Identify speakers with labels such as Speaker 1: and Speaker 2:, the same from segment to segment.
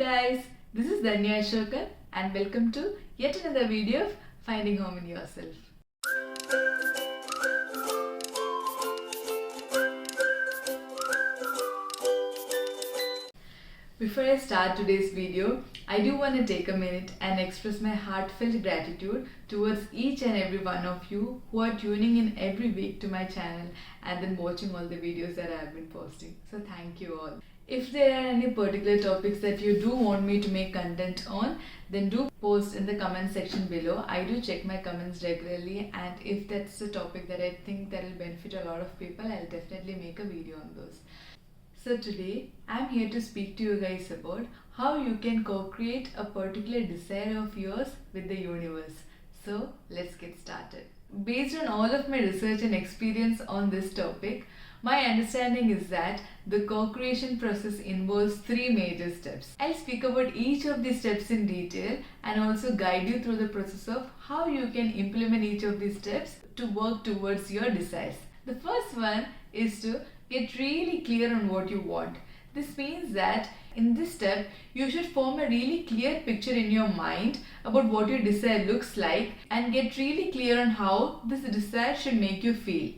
Speaker 1: guys, this is Dhanya Asokan and welcome to yet another video of Finding Home in Yourself. Before I start today's video, I do want to take a minute and express my heartfelt gratitude towards each and every one of you who are tuning in every week to my channel and then watching all the videos that I have been posting. So thank you all. If there are any particular topics that you do want me to make content on, then do post in the comment section below. I do check my comments regularly, and if that's the topic that I think that will benefit a lot of people, I'll definitely make a video on those. So today, I'm here to speak to you guys about how you can co-create a particular desire of yours with the universe. So let's get started. Based on all of my research and experience on this topic, my understanding is that the co-creation process involves 3 major steps. I'll speak about each of these steps in detail and also guide you through the process of how you can implement each of these steps to work towards your desires. The first one is to get really clear on what you want. This means that in this step, you should form a really clear picture in your mind about what your desire looks like and get really clear on how this desire should make you feel.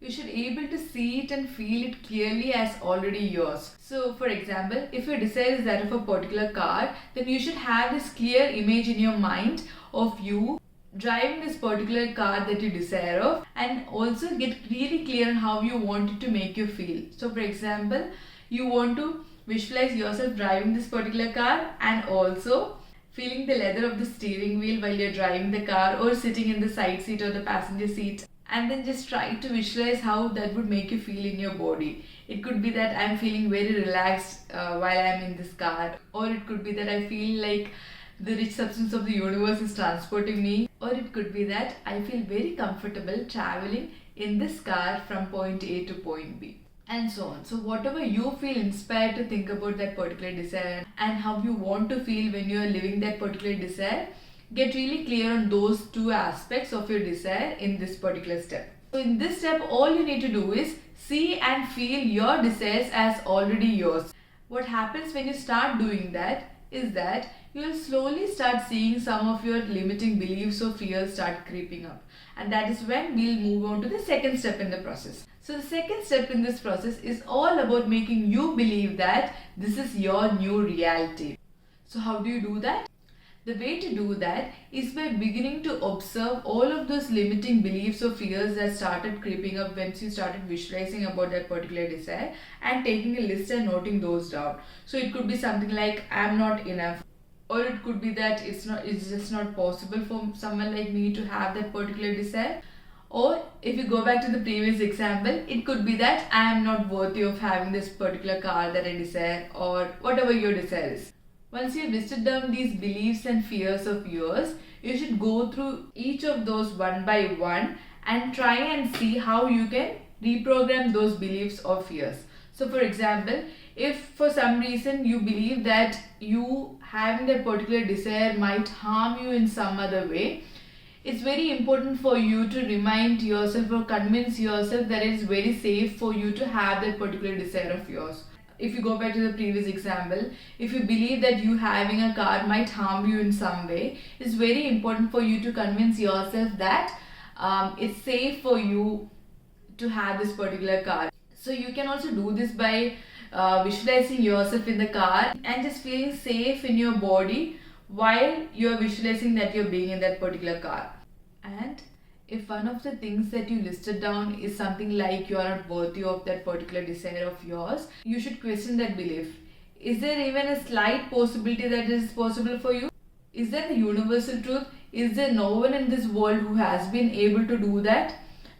Speaker 1: You should be able to see it and feel it clearly as already yours. So for example, if your desire is that of a particular car, then you should have this clear image in your mind of you driving this particular car that you desire of, and also get really clear on how you want it to make you feel. So for example, you want to visualize yourself driving this particular car and also feeling the leather of the steering wheel while you're driving the car, or sitting in the side seat or the passenger seat, and then just try to visualize how that would make you feel in your body. It could be that I'm feeling very relaxed while I'm in this car, or it could be that I feel like the rich substance of the universe is transporting me, or it could be that I feel very comfortable traveling in this car from point A to point B, and so on. So whatever you feel inspired to think about that particular desire and how you want to feel when you are living that particular desire, get really clear on those 2 aspects of your desire in this particular step. So in this step, all you need to do is see and feel your desires as already yours. What happens when you start doing that is that you will slowly start seeing some of your limiting beliefs or fears start creeping up. And that is when we'll move on to the second step in the process. So the second step in this process is all about making you believe that this is your new reality. So how do you do that? The way to do that is by beginning to observe all of those limiting beliefs or fears that started creeping up once you started visualizing about that particular desire, and taking a list and noting those down. So it could be something like, I'm not enough, or it could be that it's just not possible for someone like me to have that particular desire. Or if you go back to the previous example, it could be that I am not worthy of having this particular car that I desire, or whatever your desire is. Once you have listed down these beliefs and fears of yours, you should go through each of those one by one and try and see how you can reprogram those beliefs or fears. So for example, if for some reason you believe that you having that particular desire might harm you in some other way, it's very important for you to remind yourself or convince yourself that it is very safe for you to have that particular desire of yours. If you go back to the previous example, if you believe that you having a car might harm you in some way, it's very important for you to convince yourself that it's safe for you to have this particular car. So you can also do this by visualizing yourself in the car and just feeling safe in your body while you're visualizing that you're being in that particular car. And if one of the things that you listed down is something like you are not worthy of that particular desire of yours, you should question that belief. Is there even a slight possibility that it is possible for you? Is that the universal truth? Is there no one in this world who has been able to do that?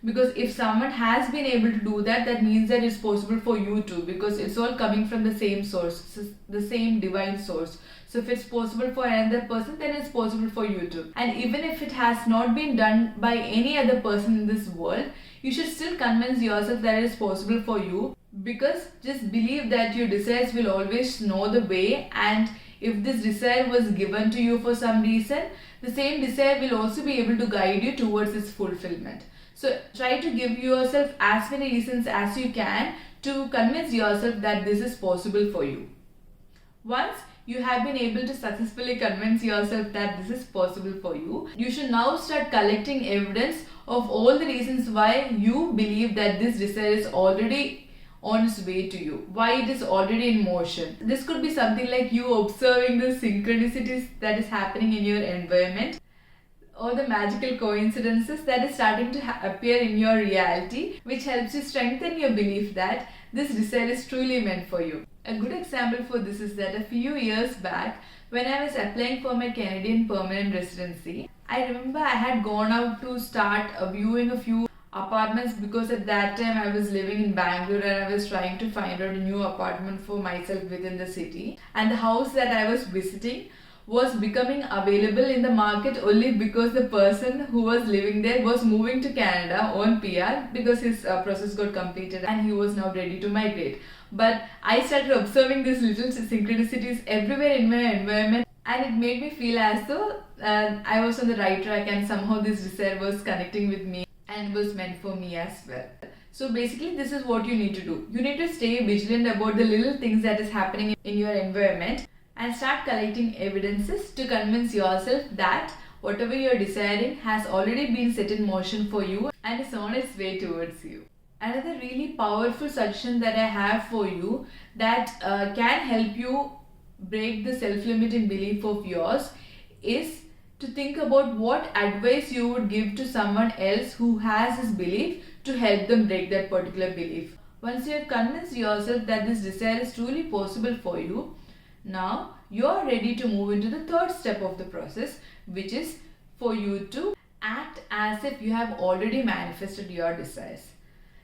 Speaker 1: Because if someone has been able to do that, that means that it's possible for you too, because it's all coming from the same source, the same divine source. So if it's possible for another person, then it's possible for you too. And even if it has not been done by any other person in this world, you should still convince yourself that it is possible for you, because just believe that your desires will always know the way, and if this desire was given to you for some reason, the same desire will also be able to guide you towards its fulfillment. So try to give yourself as many reasons as you can to convince yourself that this is possible for you. Once you have been able to successfully convince yourself that this is possible for you. You should now start collecting evidence of all the reasons why you believe that this desire is already on its way to you, why it is already in motion. This could be something like you observing the synchronicities that is happening in your environment, or the magical coincidences that is starting to appear in your reality, which helps you strengthen your belief that this desire is truly meant for you. A good example for this is that a few years back, when I was applying for my Canadian permanent residency, I remember I had gone out to start viewing a few apartments, because at that time I was living in Bangalore and I was trying to find out a new apartment for myself within the city, and the house that I was visiting was becoming available in the market only because the person who was living there was moving to Canada on PR, because his process got completed and he was now ready to migrate. But I started observing these little synchronicities everywhere in my environment, and it made me feel as though I was on the right track, and somehow this desire was connecting with me and was meant for me as well. So basically, this is what you need to do. You need to stay vigilant about the little things that is happening in your environment and start collecting evidences to convince yourself that whatever you are desiring has already been set in motion for you and is on its way towards you. Another really powerful suggestion that I have for you that can help you break the self-limiting belief of yours is to think about what advice you would give to someone else who has this belief to help them break that particular belief. Once you have convinced yourself that this desire is truly possible for you, now you are ready to move into the third step of the process, which is for you to act as if you have already manifested your desires.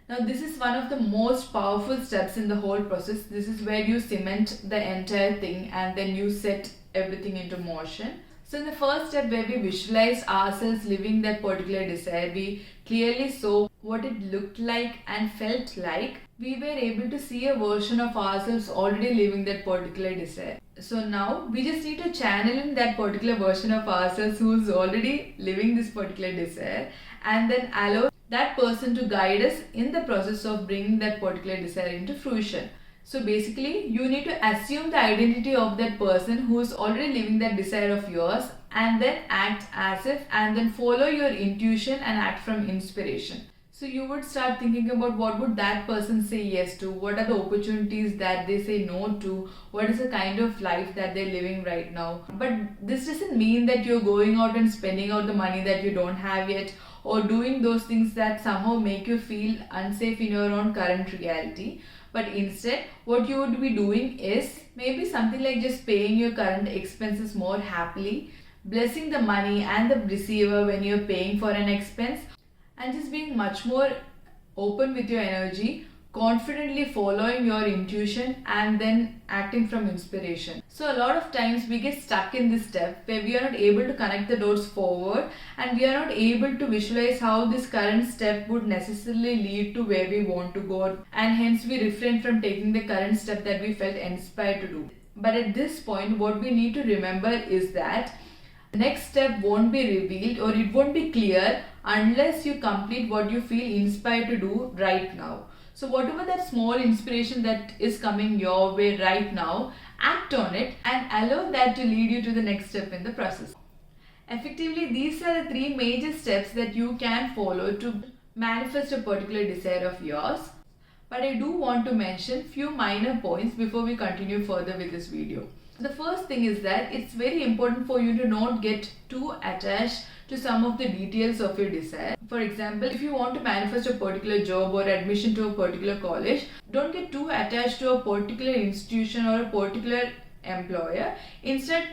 Speaker 1: Now this is one of the most powerful steps in the whole process. This is where you cement the entire thing and then you set everything into motion. So in the first step, where we visualize ourselves living that particular desire, we clearly saw what it looked like and felt like. We were able to see a version of ourselves already living that particular desire. So now we just need to channel in that particular version of ourselves who is already living this particular desire, and then allow that person to guide us in the process of bringing that particular desire into fruition. So basically, you need to assume the identity of that person who is already living that desire of yours, and then act as if, and then follow your intuition and act from inspiration. So you would start thinking about what would that person say yes to, what are the opportunities that they say no to, what is the kind of life that they're living right now. But this doesn't mean that you're going out and spending out the money that you don't have yet, or doing those things that somehow make you feel unsafe in your own current reality. But instead, what you would be doing is maybe something like just paying your current expenses more happily, blessing the money and the receiver when you're paying for an expense, and just being much more open with your energy, confidently following your intuition and then acting from inspiration. So a lot of times we get stuck in this step where we are not able to connect the dots forward, and we are not able to visualize how this current step would necessarily lead to where we want to go, and hence we refrain from taking the current step that we felt inspired to do. But at this point, what we need to remember is that the next step won't be revealed, or it won't be clear unless you complete what you feel inspired to do right now. So whatever that small inspiration that is coming your way right now, act on it and allow that to lead you to the next step in the process. Effectively, these are the three major steps that you can follow to manifest a particular desire of yours. But I do want to mention few minor points before we continue further with this video. The first thing is that it's very important for you to not get too attached to some of the details of your desire. For example, if you want to manifest a particular job or admission to a particular college, don't get too attached to a particular institution or a particular employer. Instead,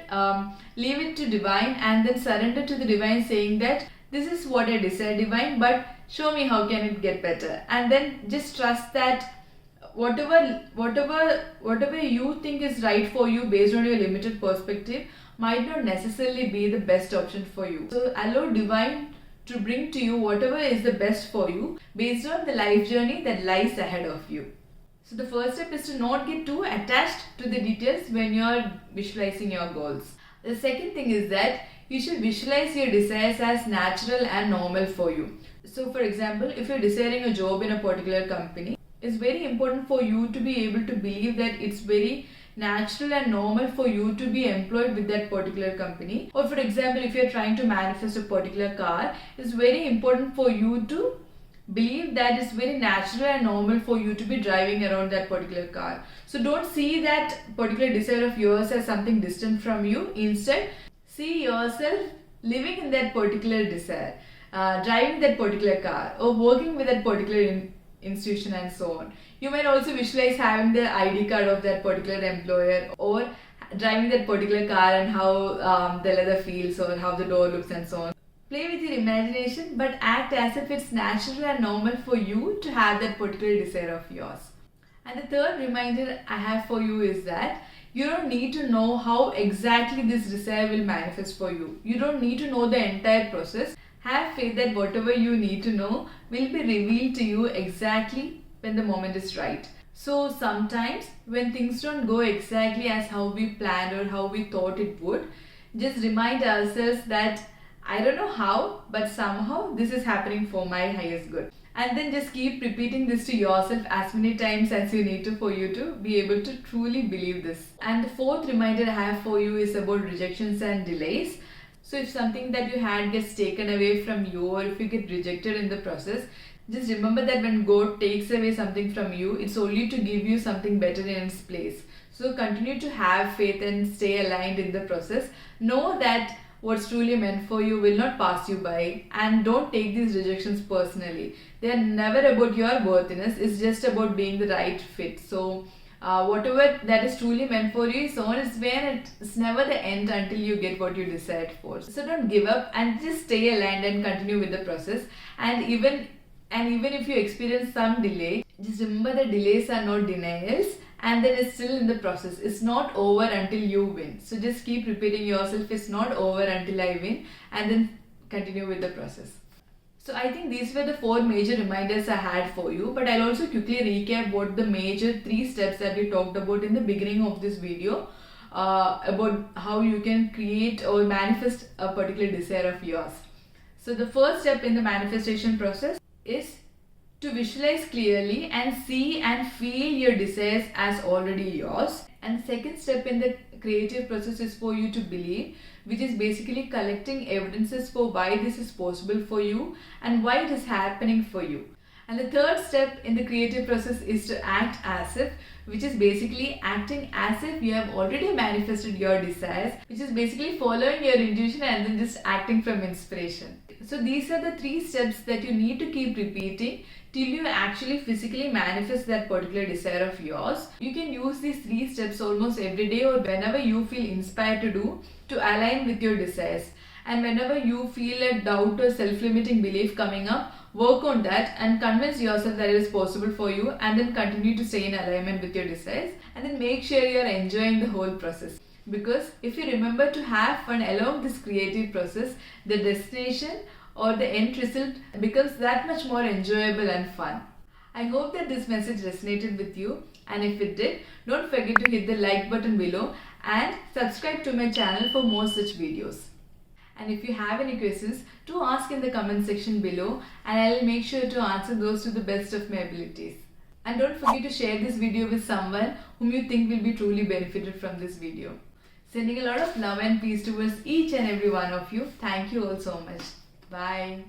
Speaker 1: leave it to divine and then surrender to the divine, saying that this is what I desire, divine, but show me how can it get better. And then just trust that whatever you think is right for you based on your limited perspective might not necessarily be the best option for you. So allow divine to bring to you whatever is the best for you based on the life journey that lies ahead of you. So the first step is to not get too attached to the details when you are visualizing your goals. The second thing is that you should visualize your desires as natural and normal for you. So for example, if you're desiring a job in a particular company, it's very important for you to be able to believe that it's very natural and normal for you to be employed with that particular company. Or for example, if you're trying to manifest a particular car, it's very important for you to believe that it's very natural and normal for you to be driving around that particular car. So don't see that particular desire of yours as something distant from you. Instead, see yourself living in that particular desire, driving that particular car, or working with that particular institution and so on. You might also visualize having the ID card of that particular employer, or driving that particular car and how the leather feels or how the door looks and so on. Play with your imagination, but act as if it's natural and normal for you to have that particular desire of yours. And the third reminder I have for you is that you don't need to know how exactly this desire will manifest for you. You don't need to know the entire process. Have faith that whatever you need to know will be revealed to you exactly when the moment is right. So sometimes when things don't go exactly as how we planned or how we thought it would, just remind ourselves that I don't know how, but somehow this is happening for my highest good. And then just keep repeating this to yourself as many times as you need to for you to be able to truly believe this. And the fourth reminder I have for you is about rejections and delays. So if something that you had gets taken away from you, or if you get rejected in the process, just remember that when God takes away something from you, it's only to give you something better in its place. So continue to have faith and stay aligned in the process. Know that what's truly meant for you will not pass you by, and don't take these rejections personally. They are never about your worthiness, it's just about being the right fit. So whatever that is truly meant for you is on its way, and it's never the end until you get what you desired for. So don't give up and just stay aligned and continue with the process. And even if you experience some delay, just remember that delays are not denials, and then it's still in the process. It's not over until you win. So just keep repeating yourself, it's not over until I win, and then continue with the process. So I think these were the 4 major reminders I had for you, but I'll also quickly recap what the major 3 steps that we talked about in the beginning of this video, about how you can create or manifest a particular desire of yours. So the first step in the manifestation process is to visualize clearly and see and feel your desires as already yours. And the second step in the creative process is for you to believe, which is basically collecting evidences for why this is possible for you and why it is happening for you. And the third step in the creative process is to act as if, which is basically acting as if you have already manifested your desires, which is basically following your intuition and then just acting from inspiration. So these are the 3 steps that you need to keep repeating till you actually physically manifest that particular desire of yours. You can use these 3 steps almost every day or whenever you feel inspired to do, to align with your desires. And whenever you feel a doubt or self-limiting belief coming up, work on that and convince yourself that it is possible for you, and then continue to stay in alignment with your desires, and then make sure you are enjoying the whole process. Because if you remember to have fun along this creative process, the destination or the end result becomes that much more enjoyable and fun. I hope that this message resonated with you, and if it did, don't forget to hit the like button below and subscribe to my channel for more such videos. And if you have any questions, do ask in the comment section below, and I will make sure to answer those to the best of my abilities. And don't forget to share this video with someone whom you think will be truly benefited from this video. Sending a lot of love and peace towards each and every one of you. Thank you all so much. Bye.